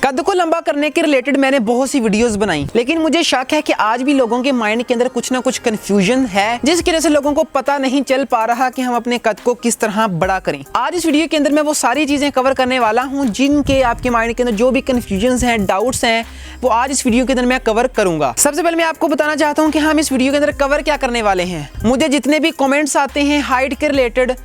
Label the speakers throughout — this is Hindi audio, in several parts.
Speaker 1: कद को लंबा करने के रिलेटेड मैंने बहुत सी वीडियोस बनाई, लेकिन मुझे शक है कि आज भी लोगों के माइंड के अंदर कुछ ना कुछ कंफ्यूजन है, जिसकी वजह से लोगों को पता नहीं चल पा रहा कि हम अपने कद को किस तरह बड़ा करें। आज इस वीडियो के अंदर मैं वो सारी चीजें कवर करने वाला हूँ जिनके आपके माइंड के अंदर जो भी कंफ्यूजन हैं, डाउट्स हैं, वो आज इस वीडियो के अंदर मैं कवर करूंगा। सबसे पहले मैं आपको बताना चाहता हूँ कि हम इस वीडियो के अंदर कवर क्या करने वाले हैं। मुझे जितने भी कमेंट्स आते हैं हाइट के रिलेटेड,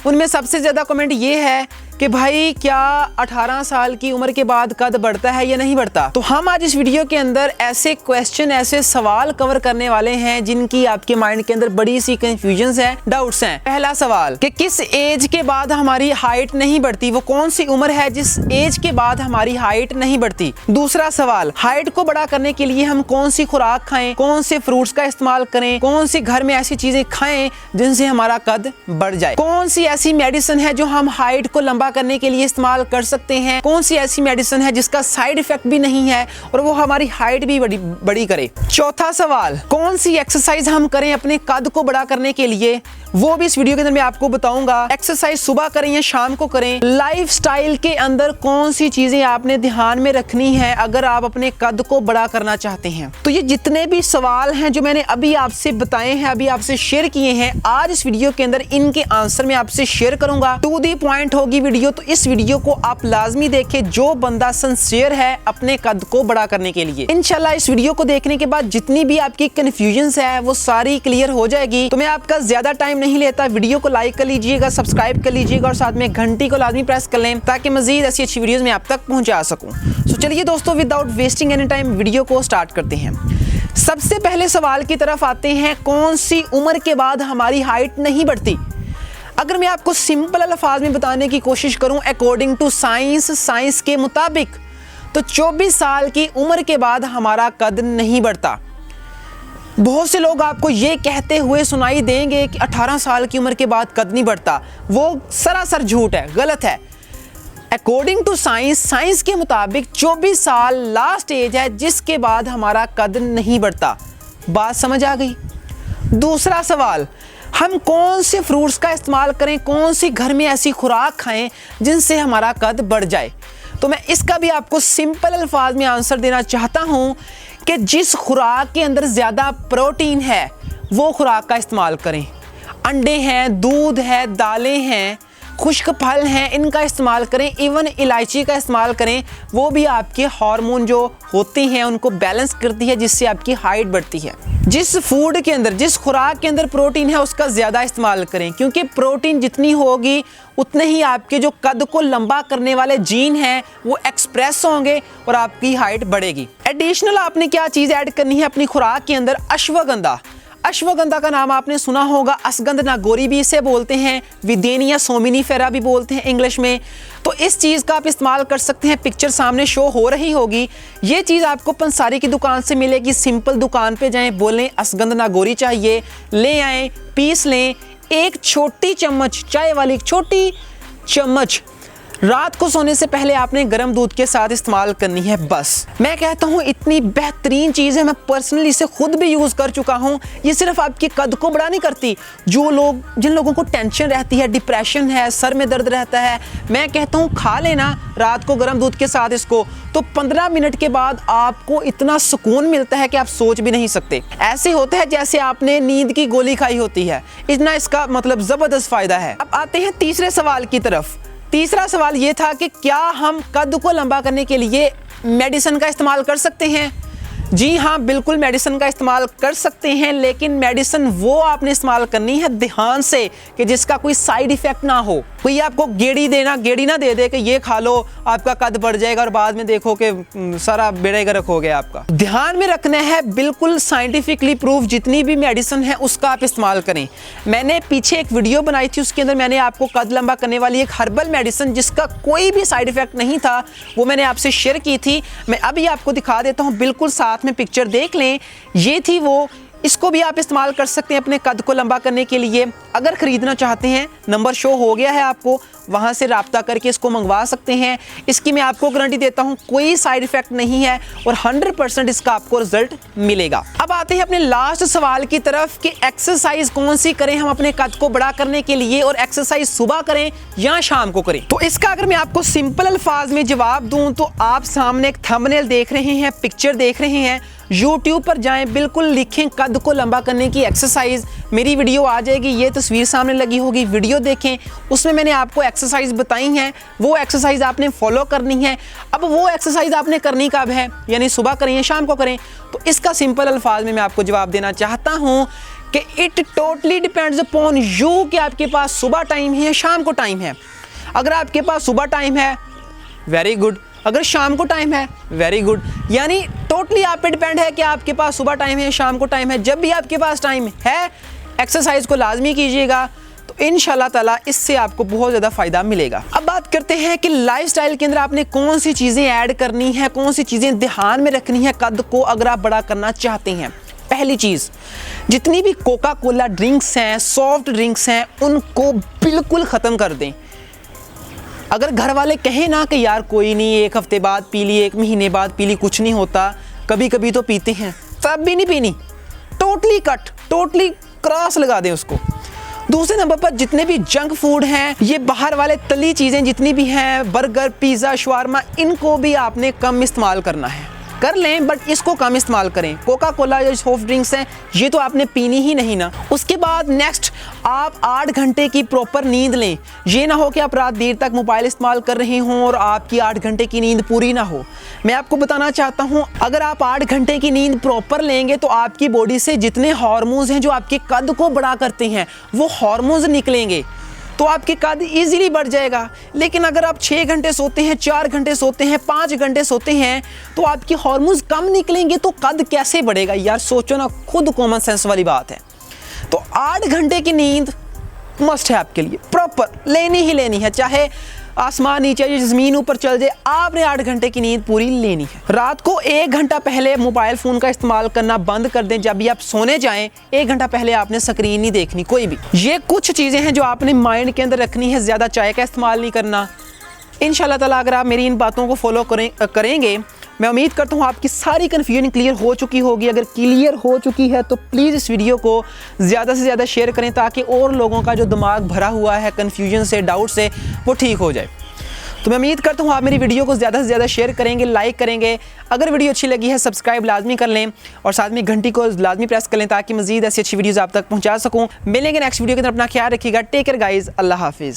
Speaker 1: उनमें सबसे ज्यादा कमेंट ये है कि भाई क्या 18 साल की उम्र के बाद कद बढ़ता है या नहीं बढ़ता। तो हम आज इस वीडियो के अंदर ऐसे क्वेश्चन, ऐसे सवाल कवर करने वाले हैं जिनकी आपके माइंड के अंदर बड़ी सी कंफ्यूजन्स हैं, डाउट्स हैं। पहला सवाल कि किस एज के बाद हमारी हाइट नहीं बढ़ती, वो कौन सी उम्र है जिस एज के बाद हमारी हाइट नहीं बढ़ती। दूसरा सवाल, हाइट को बड़ा करने के लिए हम कौन सी खुराक खाएं, कौन से फ्रूट्स का इस्तेमाल करें, कौन सी घर में ऐसी चीजें खाएं जिनसे हमारा कद बढ़ जाए, कौन सी ऐसी मेडिसिन है जो हम हाइट को लंबा करने के लिए इस्तेमाल कर सकते हैं, कौन सी ऐसी मेडिसिन है जिसका साइड इफेक्ट भी नहीं है और वो हमारी हाइट भी बड़ी करे। चौथा सवाल, कौन सी एक्सरसाइज हम करें अपने कद को बड़ा करने के लिए, वो भी इस वीडियो के अंदर मैं आपको बताऊंगा। एक्सरसाइज सुबह करें या शाम को करें। लाइफस्टाइल के अंदर कौन सी चीजें आपने ध्यान में रखनी है अगर आप अपने कद को बड़ा करना चाहते हैं। तो ये जितने भी सवाल हैं जो मैंने अभी आपसे बताए हैं, अभी आपसे शेयर किए हैं, आज इस वीडियो के अंदर इनके आंसर मैं आपसे शेयर करूंगा। टू दी पॉइंट होगी वीडियो, तो इस वीडियो को आप लाजमी देखें जो बंदा सिंसियर है अपने कद को बड़ा करने के लिए। इंशाल्लाह इस वीडियो को देखने के बाद जितनी भी आपकी कंफ्यूजन्स है वो सारी क्लियर हो जाएगी। तो मैं आपका ज्यादा टाइम नहीं लेता, वीडियो को लाइक कर लीजिएगा, सब्सक्राइब कर लीजिएगा और साथ में घंटी को लाजमी प्रेस कर लें ताकि मजीद ऐसी अच्छी वीडियोस मैं आप तक पहुंचा सकूं। तो चलिए दोस्तों, without wasting any time video को स्टार्ट करते हैं। सबसे पहले सवाल की तरफ आते हैं, कौन सी उम्र के बाद हमारी हाइट नहीं बढ़ती। अगर मैं आपको सिंपल अल्फाज में बताने की कोशिश करूं, अकॉर्डिंग टू साइंस के मुताबिक तो 24 साल की उम्र के बाद हमारा कद नहीं बढ़ता। बहुत से लोग आपको ये कहते हुए सुनाई देंगे कि 18 साल की उम्र के बाद कद नहीं बढ़ता। वो सरासर झूठ है, गलत है। अकॉर्डिंग टू साइंस के मुताबिक 24 साल लास्ट एज है जिसके बाद हमारा कद नहीं बढ़ता। बात समझ आ गई। दूसरा सवाल, हम कौन से फ्रूट्स का इस्तेमाल करें, कौन सी घर में ऐसी खुराक खाएं जिनसे हमारा कद बढ़ जाए। तो मैं इसका भी आपको सिंपल अल्फाज में आंसर देना चाहता हूं कि जिस खुराक के अंदर ज़्यादा प्रोटीन है वो खुराक का इस्तेमाल करें। अंडे हैं, दूध है, दालें हैं, खुश्क फल हैं, इनका इस्तेमाल करें। इवन इलायची का इस्तेमाल करें, वो भी आपके हार्मोन जो होते हैं उनको बैलेंस करती है जिससे आपकी हाइट बढ़ती है। जिस फूड के अंदर, जिस खुराक के अंदर प्रोटीन है उसका ज़्यादा इस्तेमाल करें, क्योंकि प्रोटीन जितनी होगी उतने ही आपके जो कद को लंबा करने वाले जीन हैं वो एक्सप्रेस होंगे और आपकी हाइट बढ़ेगी। एडिशनल आपने क्या चीज़ ऐड करनी है अपनी खुराक के अंदर, अश्वगंधा। अश्वगंधा का नाम आपने सुना होगा, असगंध नागोरी भी इसे बोलते हैं, विदेनिया सोमिनीफेरा भी बोलते हैं इंग्लिश में। तो इस चीज़ का आप इस्तेमाल कर सकते हैं। पिक्चर सामने शो हो रही होगी। ये चीज़ आपको पंसारी की दुकान से मिलेगी। सिंपल दुकान पे जाएं, बोलें असगंध नागोरी चाहिए, ले आएँ, पीस लें। एक छोटी चम्मच, चाय वाली एक छोटी चम्मच रात को सोने से पहले आपने गर्म दूध के साथ इस्तेमाल करनी है। बस मैं कहता हूँ इतनी बेहतरीन चीज़ है, मैं पर्सनली इसे खुद भी यूज़ कर चुका हूँ। ये सिर्फ आपके कद को बड़ा नहीं करती। जिन लोगों को टेंशन रहती है, डिप्रेशन है, सर में दर्द रहता है, मैं कहता हूँ खा लेना रात को गर्म दूध के साथ इसको, तो 15 मिनट के बाद आपको इतना सुकून मिलता है कि आप सोच भी नहीं सकते। ऐसे होता है जैसे आपने नींद की गोली खाई होती है, इतना इसका मतलब ज़बरदस्त फ़ायदा है। अब आते हैं तीसरे सवाल की तरफ। तीसरा सवाल ये था कि क्या हम कद को लंबा करने के लिए मेडिसिन का इस्तेमाल कर सकते हैं। जी हाँ, बिल्कुल मेडिसिन का इस्तेमाल कर सकते हैं, लेकिन मेडिसिन वो आपने इस्तेमाल करनी है ध्यान से कि जिसका कोई साइड इफेक्ट ना हो। कोई आपको गेड़ी ना दे दे कि ये खा लो आपका कद बढ़ जाएगा और बाद में देखो कि सारा बेड़ा गर्क हो गया आपका। ध्यान में रखना है, बिल्कुल साइंटिफिकली प्रूफ जितनी भी मेडिसिन है उसका आप इस्तेमाल करें। मैंने पीछे एक वीडियो बनाई थी, उसके अंदर मैंने आपको कद लंबा करने वाली एक हर्बल मेडिसिन जिसका कोई भी साइड इफेक्ट नहीं था वो मैंने आपसे शेयर की थी। मैं अभी आपको दिखा देता हूँ, बिल्कुल साथ में पिक्चर देख लें। ये थी वो, इसको भी आप इस्तेमाल कर सकते हैं अपने कद को लंबा करने के लिए। अगर खरीदना चाहते हैं, नंबर शो हो गया है आपको, वहाँ से राब्ता करके इसको मंगवा सकते हैं। इसकी मैं आपको गारंटी देता हूँ कोई साइड इफेक्ट नहीं है और 100% इसका आपको रिजल्ट मिलेगा। अब आते हैं अपने लास्ट सवाल की तरफ कि एक्सरसाइज कौन सी करें हम अपने कद को बड़ा करने के लिए, और एक्सरसाइज सुबह करें या शाम को करें। तो इसका अगर मैं आपको सिंपल अल्फाज में जवाब दूं तो आप सामने एक थंबनेल देख रहे हैं, पिक्चर देख रहे हैं, YouTube पर जाएं, बिल्कुल लिखें कद को लंबा करने की एक्सरसाइज, मेरी वीडियो आ जाएगी, ये तस्वीर सामने लगी होगी, वीडियो देखें, उसमें मैंने आपको एक्सरसाइज बताई हैं, वो एक्सरसाइज आपने फॉलो करनी है। अब वो एक्सरसाइज आपने करनी कब है, यानी सुबह करें या शाम को करें, तो इसका सिंपल अल्फाज में मैं आपको जवाब देना चाहता हूँ कि it totally depends upon you कि आपके पास सुबह टाइम है या शाम को टाइम है। अगर आपके पास सुबह टाइम है, वेरी गुड, अगर शाम को टाइम है, वेरी गुड, यानी टोटली आप पे डिपेंड है कि आपके पास सुबह टाइम है या शाम को टाइम है। जब भी आपके पास टाइम है, एक्सरसाइज को लाजमी कीजिएगा, तो इंशाल्लाह ताला इससे आपको बहुत ज़्यादा फ़ायदा मिलेगा। अब बात करते हैं कि लाइफस्टाइल के अंदर आपने कौन सी चीज़ें ऐड करनी है, कौन सी चीज़ें ध्यान में रखनी है कद को अगर आप बड़ा करना चाहते हैं। पहली चीज़, जितनी भी कोका कोला ड्रिंक्स हैं, सॉफ्ट ड्रिंक्स हैं, उनको बिल्कुल ख़त्म कर दें। अगर घर वाले कहें ना कि यार कोई नहीं, एक हफ्ते बाद पी ली, एक महीने बाद पी ली, कुछ नहीं होता, कभी कभी तो पीते हैं, तब भी नहीं पीनी, टोटली कट, टोटली क्रॉस लगा दें उसको। दूसरे नंबर पर जितने भी जंक फूड हैं, ये बाहर वाले तली चीज़ें जितनी भी हैं, बर्गर, पिज़्ज़ा, शवारमा, इनको भी आपने कम इस्तेमाल करना है। कर लें बट इसको कम इस्तेमाल करें। कोका कोला या सॉफ्ट ड्रिंक्स हैं, ये तो आपने पीनी ही नहीं ना। उसके बाद नेक्स्ट, आप 8 घंटे की प्रॉपर नींद लें। ये ना हो कि आप रात देर तक मोबाइल इस्तेमाल कर रहे हों और आपकी 8 घंटे की नींद पूरी ना हो। मैं आपको बताना चाहता हूँ, अगर आप 8 घंटे की नींद प्रॉपर लेंगे तो आपकी बॉडी से जितने हार्मोन्स हैं जो आपके कद को बड़ा करते हैं, वो हार्मोन्स निकलेंगे, तो आपके कद इजीली बढ़ जाएगा। लेकिन अगर आप 6 घंटे सोते हैं, 4 घंटे सोते हैं, 5 घंटे सोते हैं, तो आपके हार्मोन्स कम निकलेंगे, तो कद कैसे बढ़ेगा यार? सोचो ना, खुद कॉमन सेंस वाली बात है। तो 8 घंटे की नींद मस्ट है आपके लिए, प्रॉपर लेनी ही लेनी है, चाहे आसमान नीचे या ज़मीन ऊपर चल जाए, आपने 8 घंटे की नींद पूरी लेनी है। रात को 1 घंटा पहले मोबाइल फ़ोन का इस्तेमाल करना बंद कर दें। जब भी आप सोने जाएं, 1 घंटा पहले आपने स्क्रीन नहीं देखनी कोई भी। ये कुछ चीज़ें हैं जो आपने माइंड के अंदर रखनी है। ज़्यादा चाय का इस्तेमाल नहीं करना। इंशाल्लाह ताला अगर आप मेरी इन बातों को फॉलो करेंगे, मैं उम्मीद करता हूँ आपकी सारी कन्फ्यूजन क्लियर हो चुकी होगी। अगर क्लियर हो चुकी है तो प्लीज़ इस वीडियो को ज़्यादा से ज़्यादा शेयर करें, ताकि और लोगों का जो दिमाग भरा हुआ है कन्फ्यूजन से, डाउट से, वो ठीक हो जाए। तो मैं उम्मीद करता हूँ आप मेरी वीडियो को ज़्यादा से ज़्यादा शेयर करेंगे, लाइक करेंगे। अगर वीडियो अच्छी लगी है, सब्सक्राइब लाजमी कर लें और साथ में घंटी को लाजमी प्रेस कर लें, ताकि मज़ीद ऐसी अच्छी वीडियोज़ आप तक पहुँचा सकूँ। मिलेंगे नेक्स्ट वीडियो के अंदर। अपना ख्याल रखिएगा। टेक केयर गाइज़, अल्लाह हाफिज़।